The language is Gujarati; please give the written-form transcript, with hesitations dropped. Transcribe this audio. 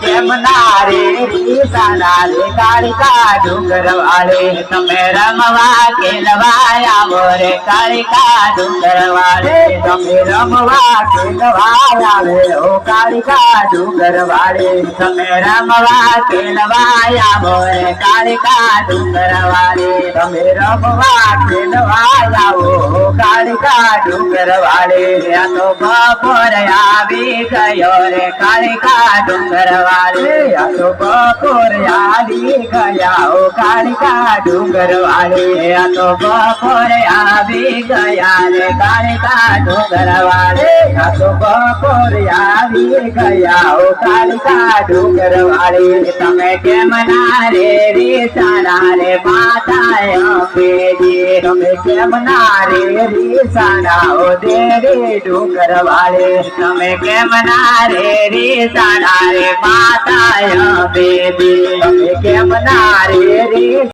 કેમ ના રે રીસાના રે કાળિકા ડુંગર વાળે તમે રમવા ખેલવા આવો રે કાળિકા ડુંગર વાળે તમે રમવા ખેલવા આવે ઓ કાળિકા ડુંગર વાળે તમે રમવા ખેલવા આવો રે કાળિકા ડુંગર વાળે તમે રમવા ખેલવા આવો કાળિકા ડુંગર વાળે આ તો બપોર આવી ગયો રે કાળિકા ડુંગર વાળે આ તો બપોર આવી ગયા ઓ કાળિકા ડુંગર વાળે આ તો બપોર આવી ગયા રે કાળિકા ડુંગર વાળે આ તો બપોર આવી ગયા ઓ કાળિકા ડુંગર વાળે તમે કેમ ના રે રીસાના રે માતા અંબેજી તમે કેમ ના રે રીસાના ઓ દેવી ડુંગર વાળે તમે કેમ ના રે રીસાના રે માતા અંબેજી તમે કેમ ના રે